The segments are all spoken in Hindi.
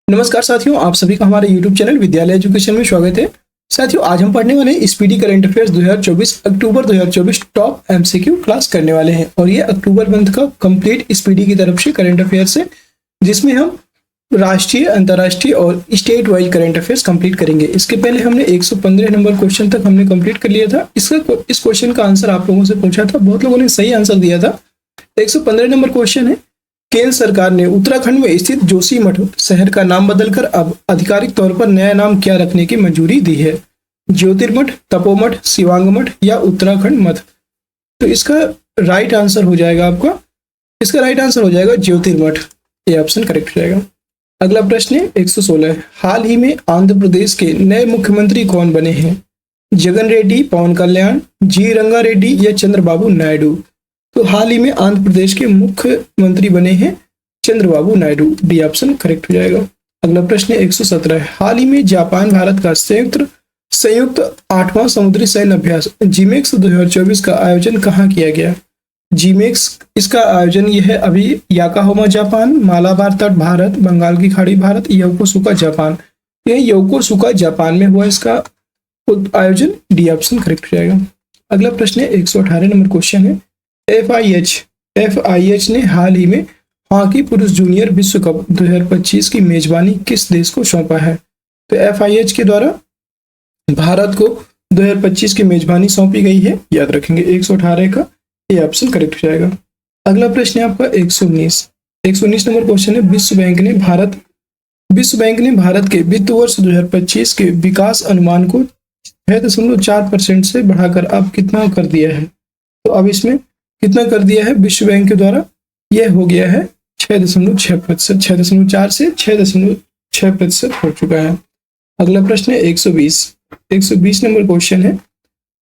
नमस्कार साथियों, आप सभी का हमारे YouTube चैनल विद्यालय एजुकेशन में स्वागत है। साथियों, आज हम पढ़ने वाले हैं स्पीडी करंट अफेयर्स 2024 अक्टूबर 2024 टॉप एमसीक्यू क्लास करने वाले हैं और ये अक्टूबर मंथ का कंप्लीट स्पीडी की तरफ से करंट अफेयर्स है, जिसमें हम राष्ट्रीय, अंतर्राष्ट्रीय और state wise current affairs complete करेंगे। इसके पहले हमने 115 नंबर क्वेश्चन तक हमने कंप्लीट कर लिया था। इस क्वेश्चन का आंसर आप लोगों से पूछा था, बहुत लोगों ने सही आंसर दिया था। 115 नंबर क्वेश्चन है, केंद्र सरकार ने उत्तराखंड में स्थित जोशीमठ शहर का नाम बदलकर अब आधिकारिक तौर पर नया नाम क्या रखने की मंजूरी दी है? ज्योतिर्मठ, तपोमठ, शिवांग मठ या उत्तराखंड मठ? तो इसका राइट आंसर हो जाएगा ज्योतिर्मठ। ये ऑप्शन करेक्ट हो जाएगा। अगला प्रश्न है 116, हाल ही में आंध्र प्रदेश के नए मुख्यमंत्री कौन बने हैं? जगन रेड्डी, पवन कल्याण, जी रंगा रेड्डी या चंद्रबाबू नायडू? तो हाल ही में आंध्र प्रदेश के मुख्यमंत्री बने हैं Chandrababu Naidu. D option correct हो जाएगा। अगला प्रश्न है 117, हाल ही में जापान भारत का संयुक्त 8वां समुद्री सैन्य अभ्यास जीमेक्स 2024 का आयोजन कहाँ किया गया? जीमेक्स इसका आयोजन यह है अभी याकोहामा जापान, मालाबार तट भारत, बंगाल की खाड़ी भारत, योकोसुका जापान। यह योकोसुका जापान में हुआ इसका आयोजन। डी ऑप्शन करेक्ट हो जाएगा। अगला प्रश्न है 118 नंबर क्वेश्चन है, FIH ने हाल ही में हॉकी पुरुष जूनियर विश्व कप 2025 की मेजबानी किस देश को सौंपा है? तो FIH के द्वारा भारत को 2025 की मेजबानी सौंपी गई है, याद रखेंगे 118 का ये ऑप्शन करेक्ट हो जाएगा। अगला प्रश्न है आपका 119 नंबर क्वेश्चन है, विश्व बैंक ने भारत के वित्त वर्ष 2025 के विकास अनुमान को 6.4% से बढ़ाकर अब कितना कर दिया है? तो अब इसमें कितना कर दिया है विश्व बैंक के द्वारा? यह हो गया है 6.6%, 6.4 से 6.6% हो चुका है। अगला प्रश्न है 120 नंबर क्वेश्चन है,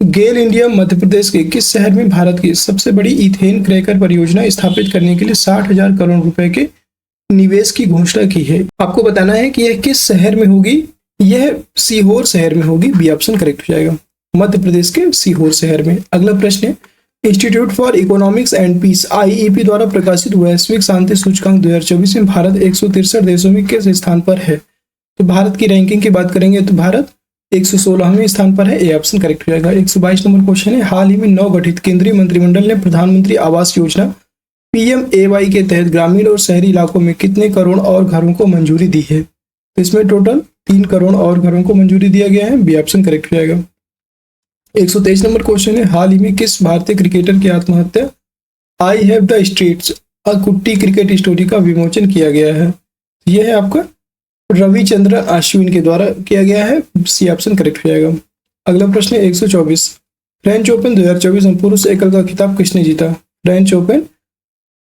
गेल इंडिया मध्य प्रदेश के किस शहर में भारत की सबसे बड़ी इथेन क्रैकर परियोजना स्थापित करने के लिए 60,000 करोड़ रुपए के निवेश की घोषणा की है? आपको बताना है कि यह किस शहर में होगी। यह सीहोर शहर में होगी। बी ऑप्शन करेक्ट हो जाएगा, मध्य प्रदेश के सीहोर शहर में। अगला प्रश्न है, institute for economics and peace IEP द्वारा प्रकाशित वैश्विक शांति सूचकांक 2024 में भारत 163 देशों में किस स्थान पर है? तो भारत की रैंकिंग की बात करेंगे तो भारत 116वें स्थान पर है। ए ऑप्शन करेक्ट हो जाएगा। 122 नंबर क्वेश्चन है, हाल ही में नवगठित केंद्रीय मंत्रिमंडल ने प्रधानमंत्री आवास योजना PMAY के तहत ग्रामीण और शहरी इलाकों में कितने करोड़ और घरों को मंजूरी दी है? तो इसमें टोटल 3 करोड़ और घरों को मंजूरी दिया गया है। बी ऑप्शन करेक्ट हो जाएगा। 123 नंबर क्वेश्चन है, हाल ही में किस भारतीय क्रिकेटर की आत्महत्या आई हैव द स्ट्रीट्स अ कुट्टी क्रिकेट स्टोरी का विमोचन किया गया है? यह है आपका रविचंद्रन अश्विन के द्वारा किया गया है। सी ऑप्शन करेक्ट हो जाएगा। अगला प्रश्न है 124, फ्रेंच ओपन 2024 में पुरुष एकल का खिताब किसने जीता? फ्रेंच ओपन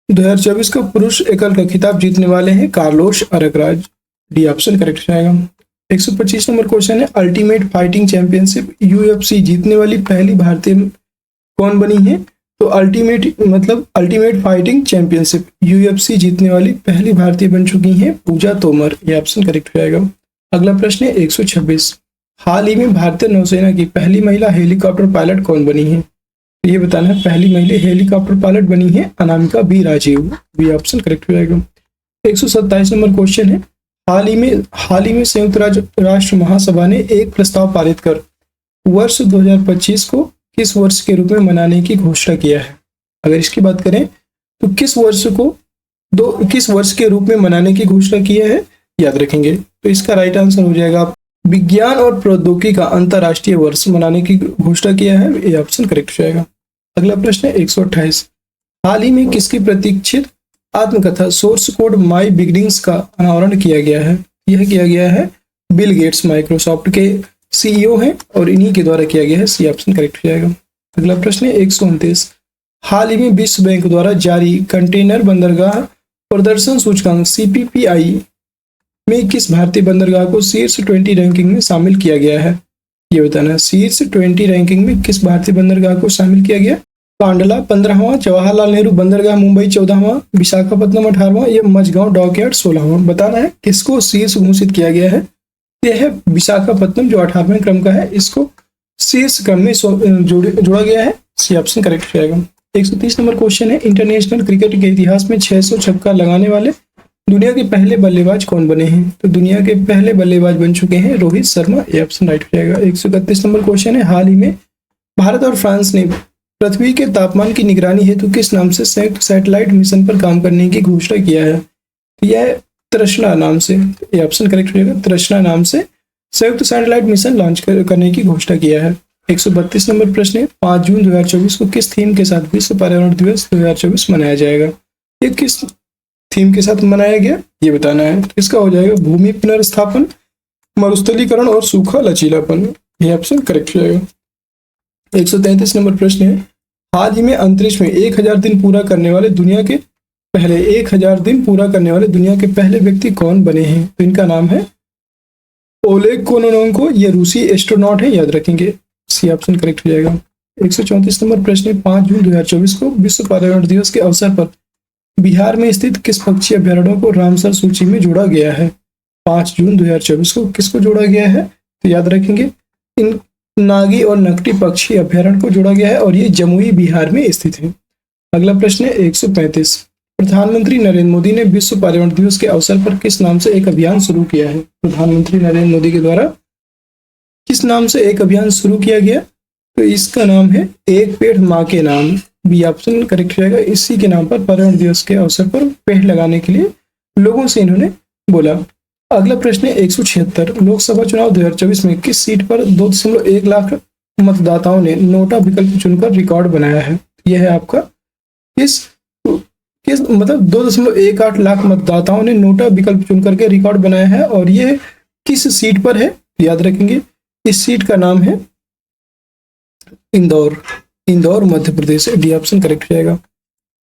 2024 का पुरुष एकल का खिताब जीतने वाले हैं Carlos Alcaraz. D option correct हो जाएगा। 125 नंबर क्वेश्चन है, अल्टीमेट फाइटिंग चैंपियनशिप UFC जीतने वाली पहली भारतीय कौन बनी है? तो अल्टीमेट फाइटिंग चैंपियनशिप UFC जीतने वाली पहली भारतीय बन चुकी हैं पूजा तोमर। यह ऑप्शन करेक्ट हो जाएगा। अगला प्रश्न है 126, हाल ही में भारतीय नौसेना की पहली महिला हेलीकॉप्टर पायलट कौन बनी है? ये बताना है, पहली महिला हेलीकॉप्टर पायलट बनी है Anamika B Rajeev. B option correct हो जाएगा। 127 नंबर क्वेश्चन है, हाल ही में संयुक्त राष्ट्र महासभा ने एक प्रस्ताव पारित कर वर्ष 2025 को किस वर्ष के रूप में मनाने की घोषणा किया है? अगर इसकी बात करें तो किस वर्ष के रूप में मनाने की घोषणा किया है, याद रखेंगे। तो इसका राइट आंसर हो जाएगा विज्ञान और प्रौद्योगिकी का अंतर्राष्ट्रीय वर्ष मनाने की घोषणा किया है। ये ऑप्शन करेक्ट हो जाएगा। अगला प्रश्न है 128, हाल ही में किसकी प्रतीक्षित आत्मकथा सोर्स कोड माई बिगिनिंग्स का अनावरण किया गया है? यह किया गया है बिल गेट्स, माइक्रोसॉफ्ट के CEO हैं और इन्हीं के द्वारा किया गया है। सी ऑप्शन करेक्ट हो जाएगा। अगला प्रश्न है 129, हाल ही में विश्व बैंक द्वारा जारी कंटेनर बंदरगाह प्रदर्शन सूचकांक CPPI में किस भारतीय बंदरगाह को शीर्ष 20 रैंकिंग में शामिल किया गया है? ये बताना है, शीर्ष 20 रैंकिंग में किस भारतीय बंदरगाह को शामिल किया गया? कांडला 15वां, जवाहरलाल नेहरू बंदरगाह मुंबई 14वां, विशाखापत्तनम 18वां, या मझगांव डॉकयार्ड 16वां? बताना है किसको शीर्ष घोषित किया गया है। यह है विशाखापत्तनम जो 18वें क्रम का है, इसको शीर्ष क्रम में जोड़ा गया है। सी ऑप्शन करेक्ट हो जाएगा। 130 नंबर क्वेश्चन है, इंटरनेशनल क्रिकेट के इतिहास में 600 छक्का लगाने वाले दुनिया के पहले बल्लेबाज कौन बने हैं? तो दुनिया के पहले बल्लेबाज बन चुके हैं रोहित शर्मा। ये ऑप्शन राइट हो जाएगा। 131 नंबर क्वेश्चन है, हाल ही में भारत और फ्रांस ने पृथ्वी के तापमान की निगरानी हेतु किस नाम से संयुक्त सैटेलाइट मिशन पर काम करने की घोषणा किया है? तो यह तृष्णा नाम से, ये ऑप्शन करेक्ट हो जाएगा, तृष्णा नाम से संयुक्त सैटेलाइट मिशन लॉन्च करने की घोषणा किया है। 132 नंबर प्रश्न है, 5 जून 2024 को किस थीम के साथ विश्व पर्यावरण दिवस 2024 मनाया जाएगा? ये किस थीम के साथ मनाया गया ये बताना है। इसका हो जाएगा भूमि पुनर्स्थापन, मरुस्थलीकरण और सूखा लचीलापन। ये ऑप्शन करेक्ट हो जाएगा। 133 नंबर प्रश्न है, हाल ही में अंतरिक्ष में 1000 दिन पूरा करने वाले दुनिया के पहले व्यक्ति कौन बने हैं? तो इनका नाम है ओलेग कोनोनोंको। ये रूसी एस्ट्रोनॉट है, याद रखेंगे। सी ऑप्शन करेक्ट हो जाएगा। 134 नंबर प्रश्न है, 5 जून 2024 को विश्व पर्यावरण दिवस के अवसर पर बिहार में स्थित किस पक्षी अभ्यारण्यों को रामसर सूची में जोड़ा गया है? 5 जून 2024 को किसको जोड़ा गया है? तो याद रखेंगे, इन नागी और नकटी पक्षी अभ्यारण्य को जोड़ा गया है और ये जमुई बिहार में स्थित है। अगला प्रश्न है 135, प्रधानमंत्री नरेंद्र मोदी ने विश्व पर्यावरण दिवस के अवसर पर किस नाम से एक अभियान शुरू किया है? प्रधानमंत्री नरेंद्र मोदी के द्वारा किस नाम से एक अभियान शुरू किया गया? तो इसका नाम है एक पेड़ माँ के नाम। बी ऑप्शन करेक्ट हो जाएगा। इसी के नाम पर पर्यावरण दिवस के अवसर पर पेड़ लगाने के लिए लोगों से इन्होंने बोला। अगला प्रश्न है 176, लोकसभा चुनाव 2024 में किस सीट पर 2.1 लाख मतदाताओं ने नोटा विकल्प चुनकर रिकॉर्ड बनाया है? यह है आपका किस मतलब 2.18 लाख मतदाताओं ने नोटा विकल्प चुन करके रिकॉर्ड बनाया है और यह किस सीट पर है? याद रखेंगे, इस सीट का नाम है Indore Madhya Pradesh. D option correct हो जाएगा।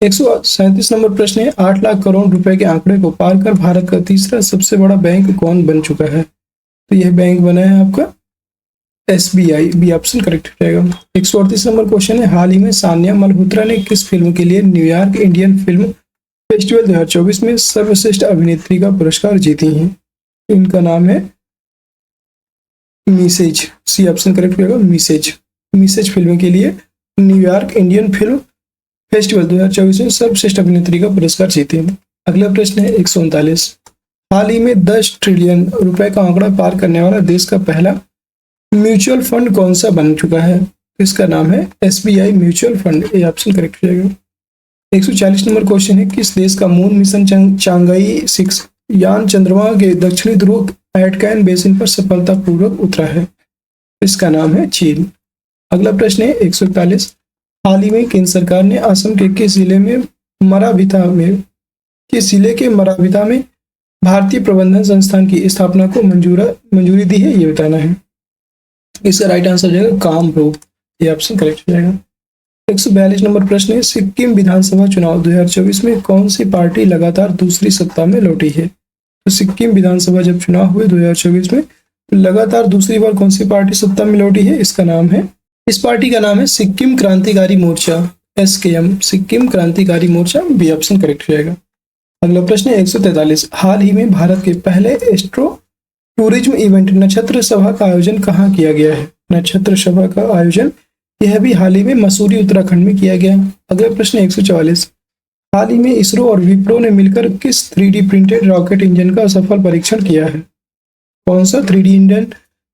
137 नंबर प्रश्न है, 8 लाख करोड़ रुपए के आंकड़े को पार कर भारत का तीसरा सबसे बड़ा बैंक कौन बन चुका है? तो यह बैंक बना है आपका SBI। बी ऑप्शन करेक्ट हो जाएगा। 138 नंबर क्वेश्चन है, हाल ही में सानिया मल्होत्रा ने किस फिल्म के लिए न्यूयॉर्क इंडियन फिल्म फेस्टिवल 2024 में सर्वश्रेष्ठ अभिनेत्री का पुरस्कार जीती हैं? इनका नाम है मिसेज। सी ऑप्शन करेक्ट हो जाएगा, मिसेज फिल्म के लिए न्यूयॉर्क इंडियन फिल्म फेस्टिवल 2024 में सर्वश्रेष्ठ अभिनेत्री का पुरस्कार जीते हैं। अगला प्रश्न है 139, हाल ही में 10 ट्रिलियन रुपए का आंकड़ा पार करने वाला देश का पहला म्यूचुअल फंड कौन सा बन चुका है? इसका नाम है SBI म्यूचुअल फंड। ये ऑप्शन करेक्ट हो जाएगा। 140 नंबर क्वेश्चन है, किस देश का मून मिशन चांगाई 6 यान चंद्रमा के दक्षिणी ध्रुव एटकैन बेसिन पर सफलतापूर्वक उतरा है? इसका नाम है चीन। अगला प्रश्न है 141, हाल ही में केंद्र सरकार ने असम के किस जिले के मराविता में भारतीय प्रबंधन संस्थान की स्थापना को मंजूरी दी है? ये बताना है। इसका राइट आंसर हो जाएगा कामरूप। ये ऑप्शन करेक्ट हो जाएगा। 142 नंबर प्रश्न है, सिक्किम विधानसभा चुनाव 2024 में कौन सी पार्टी लगातार दूसरी सत्ता में लौटी है? तो सिक्किम विधानसभा जब चुनाव हुए 2024 में लगातार दूसरी बार कौन सी पार्टी सत्ता में लौटी है? इस पार्टी का नाम है सिक्किम क्रांतिकारी मोर्चा, SKM, सिक्किम क्रांतिकारी मोर्चा। बी ऑप्शन करेक्ट हो जाएगा। अगला प्रश्न है 143, हाल ही में भारत के पहले एस्ट्रो टूरिज्म इवेंट नक्षत्र सभा का आयोजन कहाँ किया गया है? नक्षत्र सभा का आयोजन यह भी हाल ही में मसूरी उत्तराखंड में किया गया। अगला प्रश्न है 144, हाल ही में इसरो और विप्रो ने मिलकर किस 3D प्रिंटेड रॉकेट इंजन का सफल परीक्षण किया है? कौन सा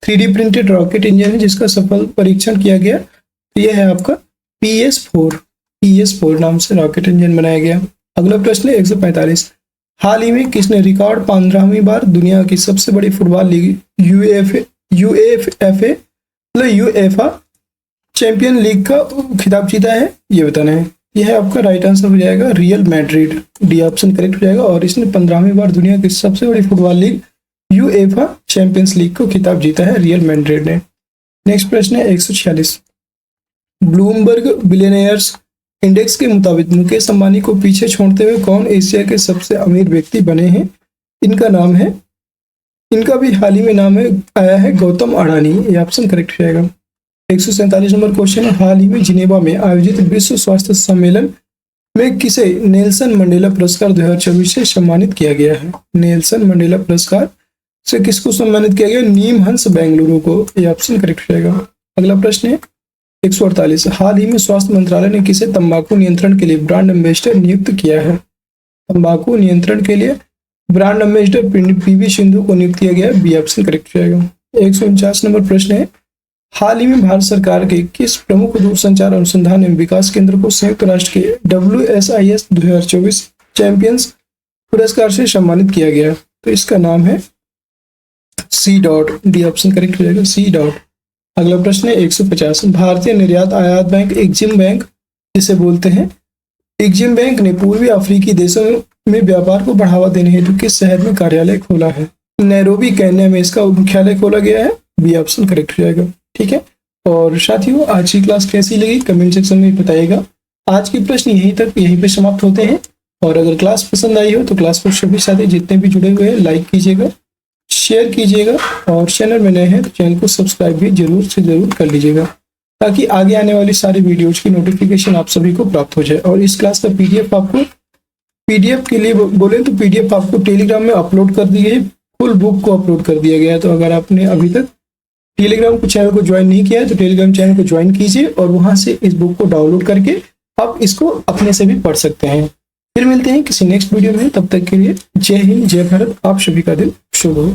3D प्रिंटेड रॉकेट इंजन है जिसका सफल परीक्षण किया गया? तो यह है आपका PS4 नाम से रॉकेट इंजन बनाया गया। अगला प्रश्न है 145, हाल ही में किसने रिकॉर्ड 15वीं बार दुनिया की सबसे बड़ी football league UEFA champion league का खिताब जीता है? ये बताना है। यह आपका राइट आंसर हो जाएगा real Madrid. D option correct हो जाएगा। और इसने 15वीं बार दुनिया की सबसे बड़ी football league UEFA champions league को खिताब जीता है रियल मैड्रिड ने। नेक्स्ट प्रश्न है 146, ब्लूमबर्ग बिलियनियर्स इंडेक्स के मुताबिक मुकेश अंबानी को पीछे छोड़ते हुए कौन एशिया के सबसे अमीर व्यक्ति बने हैं? इनका भी हाल ही में नाम आया है गौतम अडानी। ये ऑप्शन करेक्ट हो जाएगा। 147 नंबर क्वेश्चन है, हाल ही में जिनेवा में आयोजित विश्व स्वास्थ्य सम्मेलन में किसे नेल्सन मंडेला पुरस्कार 2024 से सम्मानित किया गया है? नेल्सन मंडेला पुरस्कार से किसको सम्मानित किया गया? नीम हंस बेंगलुरु को। ये ऑप्शन करेक्ट हो जाएगा। अगला प्रश्न है 148, हाल ही में स्वास्थ्य मंत्रालय ने किसे तंबाकू नियंत्रण के लिए ब्रांड एम्बेसडर नियुक्त किया है? तंबाकू नियंत्रण के लिए ब्रांड एम्बेसडर पीवी सिंधु को नियुक्त किया गया है, बी ऑप्शन करेक्ट हो जाएगा। 149 नंबर प्रश्न है, हाल ही में भारत सरकार के किस प्रमुख दूरसंचार अनुसंधान एवं विकास केंद्र को संयुक्त राष्ट्र के WSIS 2024 चैंपियंस पुरस्कार से सम्मानित किया गया? तो इसका नाम है C dot, D option correct हो जाएगा, सी डॉट। अगला प्रश्न है 150, भारतीय निर्यात आयात बैंक एग्जिम बैंक जिसे बोलते हैं, एग्जिम बैंक ने पूर्वी अफ्रीकी देशों में व्यापार को बढ़ावा देने हेतु किस शहर में कार्यालय खोला है? नैरोबी केन्या में इसका मुख्यालय खोला गया है, बी ऑप्शन करेक्ट हो जाएगा। ठीक है, और साथियों आज की क्लास कैसी लगी कमेंट सेक्शन में बताइएगा। आज के प्रश्न यहीं पे समाप्त होते हैं, और अगर क्लास पसंद आई हो तो क्लास को सभी साथी जितने भी जुड़े हुए हैं लाइक कीजिएगा, शेयर कीजिएगा, और चैनल में नए हैं तो चैनल को सब्सक्राइब भी जरूर से जरूर कर लीजिएगा, ताकि आगे आने वाली सारी वीडियोज की नोटिफिकेशन आप सभी को प्राप्त हो जाए। और इस क्लास का पीडीएफ के लिए बोले तो पीडीएफ आपको टेलीग्राम में अपलोड कर दी गई, फुल बुक को अपलोड कर दिया गया है। तो अगर आपने अभी तक टेलीग्राम चैनल को ज्वाइन नहीं किया है तो टेलीग्राम चैनल को ज्वाइन कीजिए, और वहां से इस बुक को डाउनलोड करके आप इसको अपने से भी पढ़ सकते हैं। फिर मिलते हैं किसी नेक्स्ट वीडियो में, तब तक के लिए जय हिंद, जय भारत, आप सभी का दिन शुभ हो।